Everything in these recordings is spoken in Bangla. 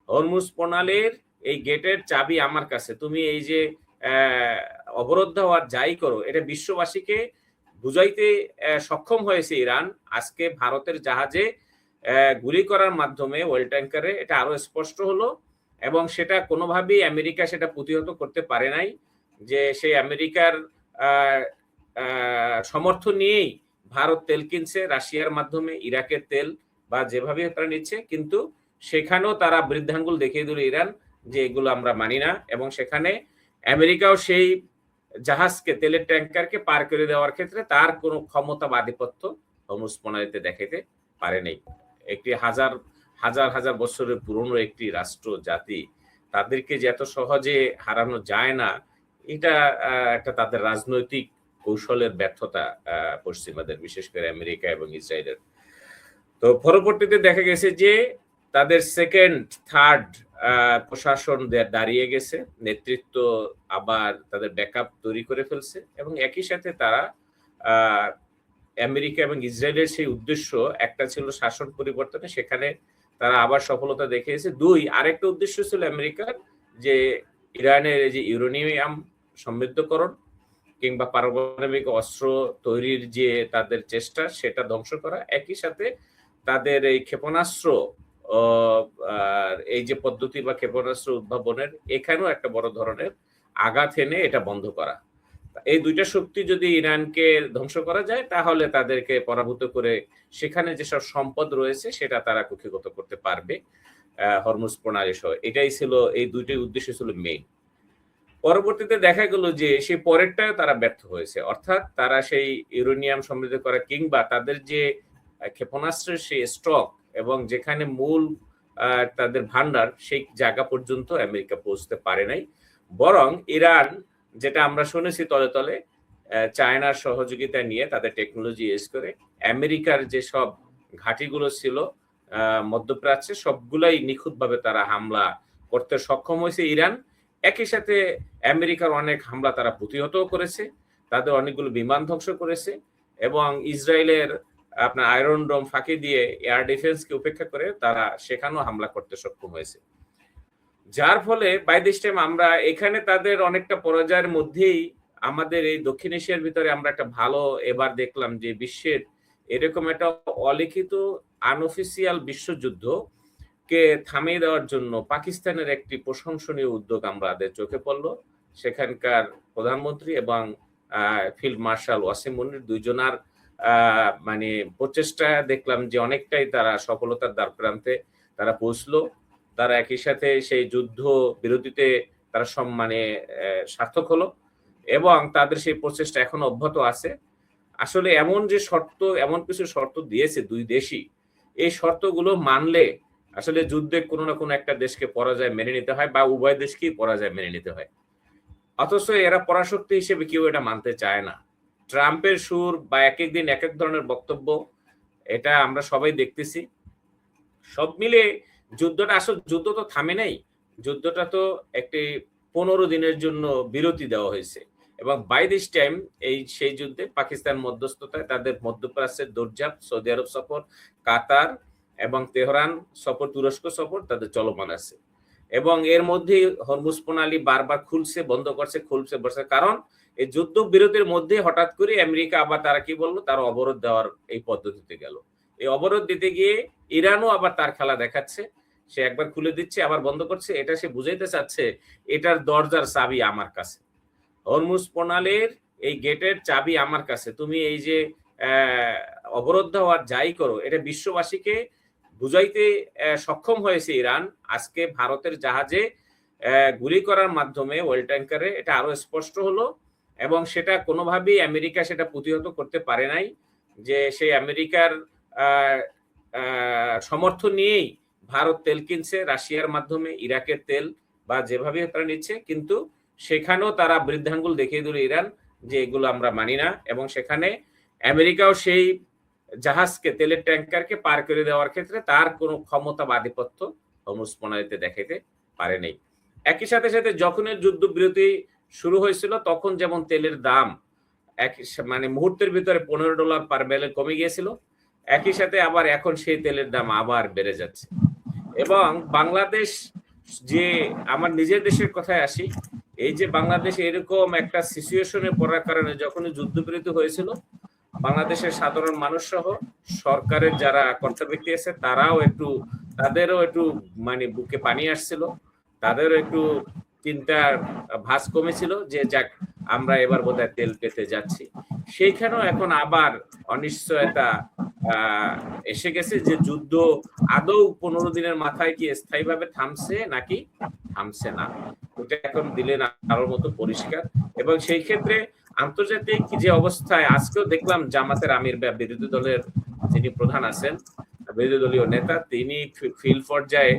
হরমুজ প্রণালীর এই গেটের চাবি আমার কাছে, তুমি এই যে অবরোধ হওয়ার যাই করো, এটা বিশ্ববাসীকে বুঝাইতে সক্ষম হয়েছে ইরান। আজকে ভারতের জাহাজে গুলি করার মাধ্যমে ওয়েল ট্যাঙ্কারে এটা আরো স্পষ্ট হলো, এবং সেটা কোনোভাবেই আমেরিকা সেটা প্রতিহত করতে পারে নাই। যে সেই আমেরিকার সমর্থন নিয়েই ভারত তেল কিনছে রাশিয়ার মাধ্যমে, ইরাকের তেল বা যেভাবে তারা নিচ্ছে, কিন্তু সেখানেও তারা বৃদ্ধাঙ্গুল দেখিয়ে দিল ইরান যে এগুলো আমরা মানি না। এবং সেখানে আমেরিকাও সেই জাহাজকে, তেলের ট্যাঙ্কারকে পার করে দেওয়ার ক্ষেত্রে তার কোনো ক্ষমতা বা আধিপত্য হরমুজ প্রণালীতে দেখাইতে পারে নাই। একটি হাজার হাজার হাজার বছরের পুরনো একটি রাষ্ট্র জাতি, তাদেরকে যে এত সহজে হারানো যায় না, এটা একটা তাদের রাজনৈতিক কৌশলের ব্যর্থতা পশ্চিমাদের, বিশেষ করে আমেরিকা এবং ইসরায়েলের। তো পরবর্তীতে দেখা গেছে যে তাদের সেকেন্ড থার্ড প্রশাসন দাঁড়িয়ে গেছে, নেতৃত্ব আবার তাদের ব্যাকআপ তৈরি করে ফেলছে, এবং একই সাথে তারা আমেরিকা এবং ইসরায়েলের সেই উদ্দেশ্য, একটা ছিল শাসন পরিবর্তনে, সেখানে তারা আবার সফলতা দেখিয়েছে। দুই, আরেকটা উদ্দেশ্য ছিল আমেরিকার, যে ইরানের যে ইউরেনিয়াম সমৃদ্ধকরণ কিংবা পারমাণবিক অস্ত্র তৈরির যে তাদের চেষ্টা, সেটা ধ্বংস করা। একই সাথে তাদের এই ক্ষেপণাস্ত্র, এই যে পদ্ধতি বা ক্ষেপণাস্ত্র উদ্ভাবনের, এখানেও একটা বড় ধরনের আঘাত এনে এটা বন্ধ করা। এই দুইটা শক্তি যদি ইরানকে ধ্বংস করা যায়, তাহলে তাদেরকে পরাভূত করে সেখানে যেসব সম্পদ রয়েছে সেটা তারা কুক্ষিগত করতে পারবে হরমুজ প্রণালী সহ। এটাই ছিল, এই দুইটাই উদ্দেশ্য ছিল মেইন। পরবর্তীতে দেখা গেল যে সেই পরেরটাও তারা ব্যর্থ হয়েছে, অর্থাৎ তারা সেই ইউরেনিয়াম সমৃদ্ধ করা কিংবা তাদের যে ক্ষেপণাস্ত্রের সেই স্টক এবং যেখানে মূল তাদের ভান্ডার, সেই জায়গা পর্যন্ত আমেরিকা পৌঁছতে পারে নাই। বরং ইরান, যেটা আমরা শুনেছি তলে তলে, চায়নার সহযোগিতা নিয়ে তাদের টেকনোলজি ইউজ করে আমেরিকার যে সব ঘাঁটিগুলো ছিল মধ্যপ্রাচ্যে, সবগুলাই নিখুঁতভাবে তারা হামলা করতে সক্ষম হয়েছে ইরান। একই সাথে আমেরিকার অনেক হামলা তারা প্রতিহত করেছে, তাদের অনেকগুলো বিমান ধ্বংস করেছে, এবং ইসরায়েলের আপনার আয়রন ডোম ফাঁকি দিয়ে এয়ার ডিফেন্সকে উপেক্ষা করে তারা সেখানেও হামলা করতে সক্ষম হয়েছে। যার ফলে বাই দিস টাইম আমরা এখানে তাদের অনেকটা পরাজয়ের মধ্যেই আমাদের এই দক্ষিণ এশিয়ার ভিতরে আমরা একটা ভালো এবার দেখলাম যে বিশ্বের এরকম একটা অলিখিত আনঅফিসিয়াল বিশ্বযুদ্ধ কে থামিয়ে দেওয়ার জন্য পাকিস্তানের একটি প্রশংসনীয় উদ্যোগ আমাদের চোখে পড়লো। সেখানকার প্রধানমন্ত্রী এবং ফিল্ড মার্শাল ওয়াসিম মুনির দুইজনার মানে প্রচেষ্টা দেখলাম যে অনেকটাই তারা সফলতার দ্বার প্রান্তে তারা পৌঁছলো। তারা একই সাথে সেই যুদ্ধ বিরতিতে তারা মানে সার্থক হলো, এবং তাদের সেই প্রচেষ্টা এখনো অব্যাহত আছে। আসলে এমন যে শর্ত, এমন কিছু শর্ত দিয়েছে দুই দেশই, এই শর্তগুলো মানলে আসলে যুদ্ধে কোনো না কোনো একটা দেশকে পরাজয় মেনে নিতে হয়, বা উভয় দেশকেই পরাজয় মেনে নিতে হয়। অথচ এরা পরাশক্তি হিসেবে কেউ এটা মানতে চায় না। ট্রাম্পের সুর বা এক এক দিন এক এক ধরনের বক্তব্য, এটা আমরা সবাই দেখতেছি। সব মিলে যুদ্ধটা, আসলে যুদ্ধ তো থামে নাই, যুদ্ধটা তো একটি 15 দিনের জন্য বিরতি দেওয়া হয়েছে, এবং বাই দিস টাইম এই সেই যুদ্ধে পাকিস্তান মধ্যস্থতায় তাদের মধ্যপ্রাচ্যের দৌড়ঝাঁপ, সৌদি আরব সফর, কাতার এবং তেহরান সফর, তুরস্ক সফর তাদের চলমান আছে। এবং এর মধ্যে হরমুজ প্রণালী বারবার খুলছে, বন্ধ করছে, খুলছে, বসে। কারণ এই যুদ্ধ বিরতির মধ্যে হঠাৎ করে আমেরিকা আবার তারা কি বললো, তারা অবরোধ দেওয়ার এই পদ্ধতিতে গেল। এই অবরোধ দিতে গিয়ে ইরানও আবার তার খেলা দেখাচ্ছে, সে একবার খুলে দিচ্ছে আবার বন্ধ করছে। এটা সে বুঝাইতে চাচ্ছে এটার দরজার চাবি আমার কাছে, হরমুজ প্রণালীর এই গেটের চাবি আমার কাছে, তুমি এই যে অবরোধ হওয়ার যাই করো, এটা বিশ্ববাসীকে বুঝাইতে সক্ষম হয়েছে ইরান। আজকে ভারতের জাহাজে গুলি করার মাধ্যমে ওয়েল ট্যাঙ্কারে এটা আরো স্পষ্ট হলো, এবং সেটা কোনোভাবেই আমেরিকা সেটা প্রতিহত করতে পারে নাই। যে সেই আমেরিকার সমর্থন নিয়েই ভারত তেল কিনছে রাশিয়ার মাধ্যমে, ইরাকের তেল বা যেভাবে তারা নিচ্ছে, কিন্তু সেখানেও তারা বৃদ্ধাঙ্গুল দেখিয়ে দিল ইরান যে এগুলো আমরা মানি না। এবং সেখানে আমেরিকাও সেই জাহাজকে, তেলের ট্যাঙ্কারকে পার করে দেওয়ার ক্ষেত্রে তার কোনো ক্ষমতা বা আধিপত্য হরমুজ প্রণালীতে দেখাইতে পারে নাই। একই সাথে সাথে যখন যুদ্ধ বিরতি শুরু হয়েছিল, তখন যেমন তেলের দাম মানে মুহূর্তের ভিতরে $15 পার ব্যারেল কমে গিয়েছিল, একই সাথে আবার এখন সেই তেলের দাম আবার বেড়ে যাচ্ছে। এবং বাংলাদেশ যে আমার নিজের দেশের কথায় আসি, এই যে বাংলাদেশ এরকম একটা সিচুয়েশনে পড়ার কারণে যখনই যুদ্ধবিরতি হয়েছিল, বাংলাদেশের সাধারণ মানুষ সহ সরকারের যারা কর্তা ব্যক্তি আছে তাদেরও একটু মানে বুকে পানি আসছিল, তাদেরও একটু চিন্তার ভাঁজ কমেছিল যে যাক আমরা এবার বোধহয় তেল পেতে যাচ্ছি। সেইখানেও এখন আবার অনিশ্চয়তা এসে গেছে যে যুদ্ধ আদৌ 15 দিনের মাথায় কি স্থায়ীভাবে থামছে নাকি থামছে না, এটা এখন দিলেন আরোর মতো পরিষ্কার। এবং সেই ক্ষেত্রে আন্তর্জাতিক যে অবস্থায় আজকেও দেখলাম জামাতের আমির বা বিরোধী দলের যিনি প্রধান আছেন, বিরোধী দলীয় নেতা, তিনি ফিল্ড পর্যায়ে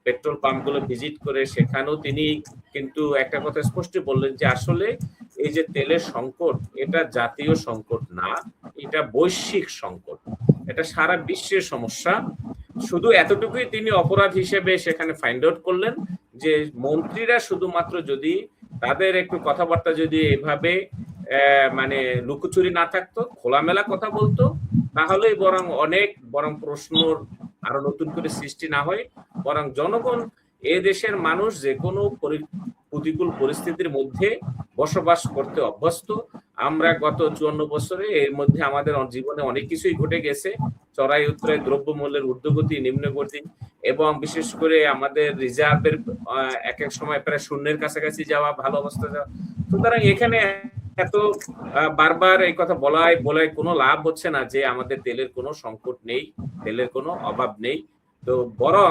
পেট্রোল পাম্পগুলো ভিজিট করে সেখানেও তিনি কিন্তু একটা কথা স্পষ্ট বললেন যে আসলে এই যে তেলের সংকট এটা জাতীয় সংকট না, এটা বৈশ্বিক সংকট, এটা সারা বিশ্বের সমস্যা। শুধু এতটুকুই তিনি অপরাধ হিসেবে সেখানে ফাইন্ড আউট করলেন যে মন্ত্রীরা শুধুমাত্র যদি তাদের একটু কথাবার্তা যদি এভাবে মানে লুকোচুরি না থাকতো, খোলামেলা কথা বলতো, তাহলেই বরং প্রশ্নর আরো নতুন করে সৃষ্টি না হয়, বরং জনগণ এ দেশের মানুষ যে কোনো প্রতিকূল পরিস্থিতির মধ্যে বসবাস করতে অভ্যস্ত। আমরা গত 54 বছরে এর মধ্যে আমাদের জীবনে অনেক কিছুই ঘটে গেছে, চড়াই উত্তরায় দ্রব্যমূল্যের ঊর্ধ্বগতি নিম্নগতি, এবং বিশেষ করে আমাদের রিজার্ভের এক এক সময় প্রায় শূন্যের কাছাকাছি যাওয়া, ভালো অবস্থা যাওয়া। সুতরাং এখানে এত বারবার এই কথা বলায় কোনো লাভ হচ্ছে না যে আমাদের তেলের কোনো সংকট নেই, তেলের কোনো অভাব নেই। তো বরং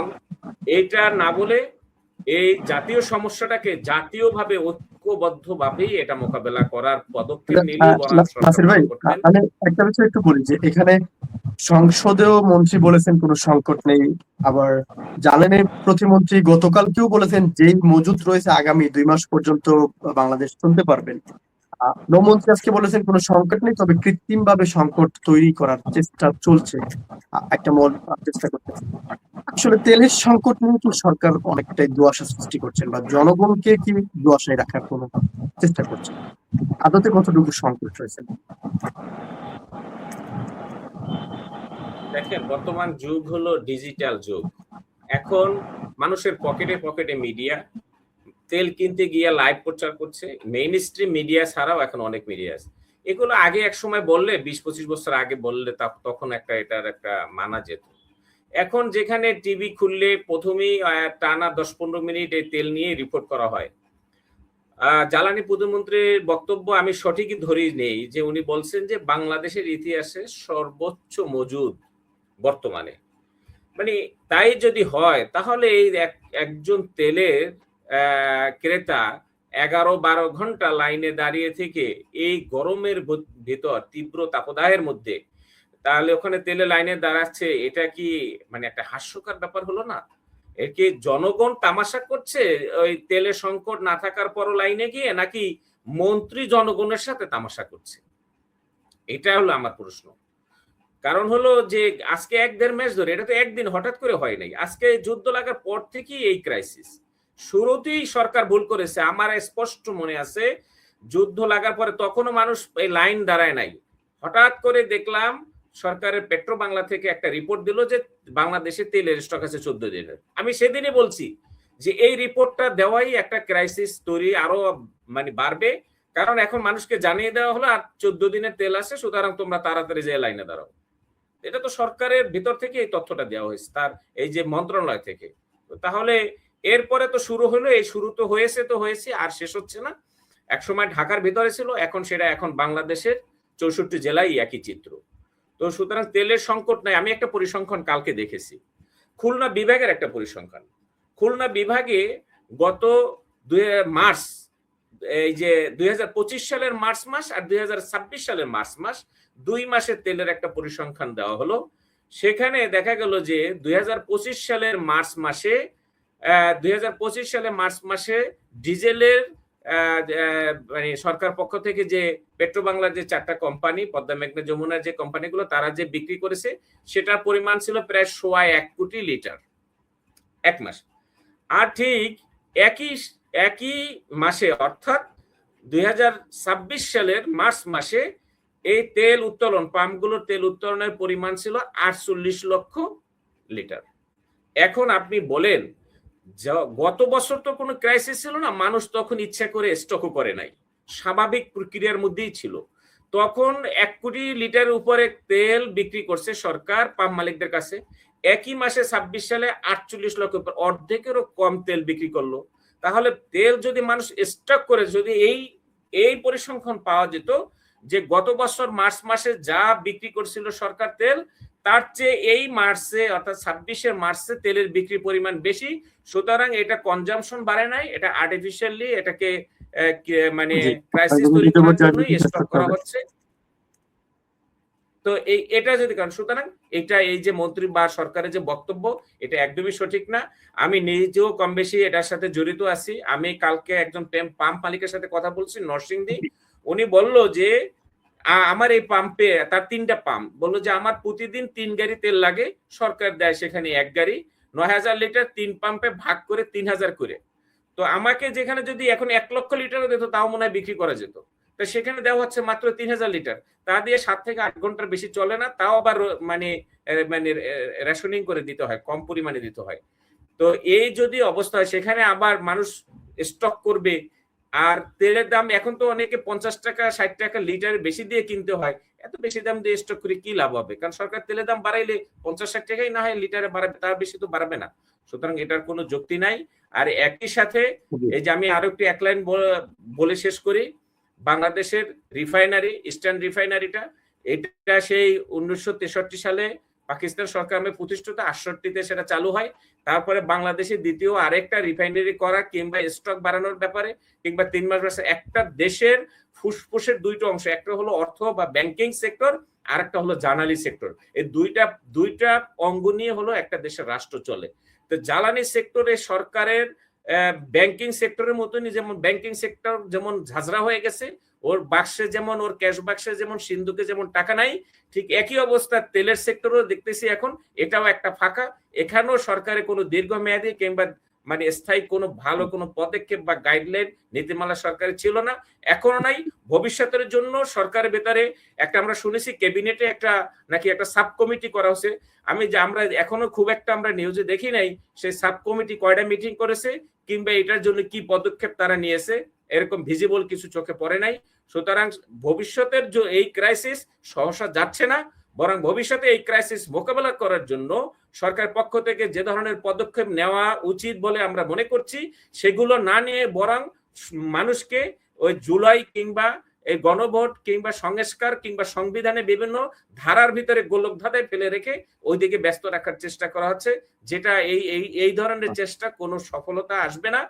এইটা না বলে এই জাতীয় সমস্যাটাকে জাতীয়ভাবে ঐক্যবদ্ধভাবেই এটা মোকাবেলা করার পদক্ষেপ নিলেই নাসির ভাই, আমি একটা বিষয় একটু বলি যে এখানে সংসদেও মন্ত্রী বলেছেন কোনো সংকট নেই, আবার জ্বালানি প্রতিমন্ত্রী গতকালকেও বলেছেন যেই মজুদ রয়েছে আগামী 2 মাস পর্যন্ত বাংলাদেশ চলতে পারবেন। নৌমন্ত্রী আজকে বলেছেন কোনো সংকট নেই, তবে কৃত্রিম ভাবে সংকট তৈরি করার চেষ্টা চলছে, একটা মত চেষ্টা করতেছে। আসলে তেলের সংকট নিয়ে কি সরকার অনেকটাই দুয়াশা সৃষ্টি করছেন, বা জনগণকে কি দুয়াশায় রাখার কোনো চেষ্টা করছেন? আদতে কতটুকু সংকট রয়েছে? দেখেন, বর্তমান যুগ হলো ডিজিটাল যুগ। এখন মানুষের পকেটে পকেটে মিডিয়া, তেল কিনতে গিয়ে লাইভ প্রচার করছে, মেইন স্ট্রিম মিডিয়া ছাড়াও এখন অনেক মিডিয়া আছে। এগুলো আগে এক সময় বললে 20-25 বছর আগে বললে তখন এটার একটা মানা যেত। এখন যেখানে টিভি খুললে প্রথমেই টানা 10-15 মিনিট এই তেল নিয়ে রিপোর্ট করা হয়। জ্বালানি প্রতিমন্ত্রীর বক্তব্য আমি সঠিকই ধরি নেই যে উনি বলছেন যে বাংলাদেশের ইতিহাসে সর্বোচ্চ মজুদ বর্তমানে। মানে তাই যদি হয় তাহলে এই একজন তেলের ক্রেতা 11-12 ঘন্টা লাইনে দাঁড়িয়ে থেকে এই গরমের ভিতর তীব্র তাপদাহের মধ্যে তাহলে ওখানে তেলে লাইনে দাঁড়াচ্ছে, এটা কি মানে একটা হাস্যকর ব্যাপার হলো না? এর কি জনগণ তামাশা করছে ওই তেলের সংকট না থাকার পরও লাইনে গিয়ে, নাকি মন্ত্রী জনগণের সাথে তামাশা করছে? এটা হলো আমার প্রশ্ন। কারণ হলো যে আজকে 1-1.5 মাস ধরে, এটা তো একদিন হঠাৎ করে হয় নাই, আজকে যুদ্ধ লাগার পর থেকেই এই ক্রাইসিস। শুরুতেই সরকার ভুল করেছে, আমার স্পষ্ট মনে আছে যুদ্ধ লাগার পরে তখনও মানুষ এই লাইন দাঁড়ায় নাই। হঠাৎ করে দেখলাম সরকারের পেট্রো বাংলা থেকে একটা রিপোর্ট দিল যে বাংলাদেশে তেলের স্টক আছে 14 দিনের। আমি সেদিনই বলছি যে এই রিপোর্টটা দেওয়াই একটা ক্রাইসিস তৈরি আরো মানে বাড়বে, কারণ এখন মানুষকে জানিয়ে দেওয়া হলো আর 14 দিনের তেল আছে, সুতরাং তোমরা তাড়াতাড়ি যে লাইনে দাঁড়াও। এটা তো সরকারের ভিতর থেকে এই তথ্যটা দেওয়া হয়েছে, তার এই যে মন্ত্রণালয় থেকে। তাহলে এরপরে তো শুরু হলো, এই শুরু তো হয়েছে আর শেষ হচ্ছে না। একসময় ঢাকার ভিতরে ছিল, এখন বাংলাদেশের 64 জেলায় একই চিত্র। তো সুতরাং তেলের সংকট নাই। আমি একটা পরিসংখ্যান কালকে দেখেছি, খুলনা বিভাগের একটা পরিসংখ্যান। খুলনা বিভাগে গত মার্চ, এই যে 2025 সালের মার্চ মাস আর 2026 সালের মার্চ মাস, 2 মাসের তেলের একটা পরিসংখ্যান দেওয়া হলো। সেখানে দেখা গেল যে 2025 সালের মার্চ মাসে ডিজেলের মানে সরকার পক্ষ থেকে যে পেট্রো বাংলার যে 4টা কোম্পানি, পদ্মা মেঘনা যমুনার যে কোম্পানিগুলো, তারা যে বিক্রি করেছে সেটার পরিমাণ ছিল প্রায় 1.25 কোটি লিটার এক মাস। আর ঠিক একই মাসে অর্থাৎ 2026 সালের মার্চ মাসে এই তেল উত্তোলন, পাম্পগুলোর তেল উত্তোলনের পরিমাণ ছিল 48 লক্ষ লিটার। এখন আপনি বলেন গত বছর তো কোনো ক্রাইসিস ছিল না, মানুষ তখন ইচ্ছা করে স্টকও করে নাই, স্বাভাবিক প্রক্রিয়ার মধ্যেই ছিল। তখন 1 কোটি লিটার উপরে তেল বিক্রি করছে সরকার পাম মালিকদের কাছে। একই মাসে 26 সালে 48 লক্ষ, অর্ধেকেরও কম তেল বিক্রি করলো। তাহলে তেল যদি মানুষ স্টক করে, যদি এই পরিসংখ্যান পাওয়া যেত যে গত বছর মার্চ মাসে যা বিক্রি করছিল সরকার তেল, তার চেয়ে এই মার্চে অর্থাৎ 26-এর মার্চে তেলের বিক্রির পরিমাণ বেশি। সুতরাং এটা কনজাম্পশন বাড়ে নাই, এটা আর্টিফিশিয়ালি এটাকে মানে ক্রাইসিস তৈরি করার জন্যই স্টক করা হচ্ছে। তো এটা যদি কারণ, সুতরাং এটা এই যে মন্ত্রী বা সরকারের যে বক্তব্য, এটা একদমই সঠিক না। আমি নিজেও কম বেশি এটার সাথে জড়িত আছি। আমি কালকে একজন পাম্প মালিকের সাথে কথা বলছি নরসিংদী, উনি বলল যে আমার এই পাম্পে, তার 3টা পাম্প, বললো যে আমার প্রতিদিন 3 গাড়ি তেল লাগে, সরকার দেয় সেখানে 1 গাড়ি, 9000 লিটার 3 পাম্পে ভাগ করে 3000 করে। তো আমাকে যেখানে যদি এখন 1 লক্ষ লিটারও দিত তাও মনে হয় বিক্রি করা যেত, তো সেখানে দেওয়া হচ্ছে মাত্র 3000 লিটার। তা দিয়ে 7 থেকে 8 ঘন্টার বেশি চলে না, তাও আবার মানে মানে রেশনিং করে দিতে হয়, কম পরিমাণে দিতে হয়। তো এই যদি অবস্থা হয়, সেখানে আবার মানুষ স্টক করবে। আর তেলের দাম এখন তো অনেকে 50 টাকা 60 টাকা লিটার বেশি দিয়ে কিনতে হয়, এত বেশি দাম দিয়ে স্টক করে কি লাভ হবে? কারণ সরকার তেলের দাম বাড়াইলে 50-60 টাকাই না হয় লিটারে বাড়াবে, তার বেশি তো বাড়াবে না। সুতরাং এটার কোনো যুক্তি নাই। আর একই সাথে এই যে আমি আরো একটু এক লাইন বলে শেষ করি, বাংলাদেশের রিফাইনারি, ইস্টার্ন রিফাইনারিটা, এটা সেই 1963 সালে পাকিস্তান সরকার প্রতিষ্ঠিত, 68-তে সেটা চালু হয়। তারপরে বাংলাদেশে দ্বিতীয় আরেকটা রিফাইনারি করা কিংবা স্টক বাড়ানোর ব্যাপারে কিংবা 3 মাস বয়সে একটা দেশের ফুসফুসের 2টা অংশ, একটা হলো অর্থ বা ব্যাংকিং সেক্টর, আর একটা হলো জ্বালানি সেক্টর। এই দুইটা অঙ্গ নিয়ে হলো একটা দেশের রাষ্ট্র চলে। তো জ্বালানি সেক্টরে সরকারের ব্যাংকিং সেক্টরের মতনই, যেমন ব্যাংকিং সেক্টর যেমন ঝাঁঝরা হয়ে গেছে, ওর বাক্সে যেমন, ওর ক্যাশ বাক্সে যেমন, সিন্ধুকে যেমন টাকা নাই, ঠিক একই অবস্থা তেলের সেক্টরও দেখতেছি এখন, এটাও একটা ফাঁকা। এখানেও সরকারের কোনো দীর্ঘমেয়াদী কিংবা মানে স্থায়ী কোনো ভালো কোনো পদক্ষেপ বা গাইডলাইন নীতিমালা সরকারের ছিল না, এখনো নাই, ভবিষ্যতের জন্য সরকারের ভেতরে একটা, আমরা শুনেছি ক্যাবিনেটে একটা নাকি একটা সাব কমিটি করা হচ্ছে। আমরা এখনো খুব একটা আমরা নিউজে দেখি নাই সেই সাব কমিটি কয়টা মিটিং করেছে কিংবা এটার জন্য কি পদক্ষেপ তারা নিয়েছে, এরকম ভিজিবল কিছু চোখে পড়ে নাই। সুতরাং ভবিষ্যতের যে এই ক্রাইসিস সহসা যাচ্ছে না, বরং ভবিষ্যতে এই ক্রাইসিস মোকাবেলা করার জন্য সরকার পক্ষ থেকে যে ধরনের পদক্ষেপ নেওয়া উচিত বলে আমরা মনে করছি, সেগুলো না নিয়ে বরং মানুষকে ওই জুলাই কিংবা এই গণভোট কিংবা সংস্কার কিংবা সংবিধানে বিভিন্ন ধারার ভিতরে গোলকধাঁধায় ফেলে রেখে ওইদিকে ব্যস্ত রাখার চেষ্টা করা হচ্ছে, যেটা এই ধরনের চেষ্টা কোনো সফলতা আসবে না,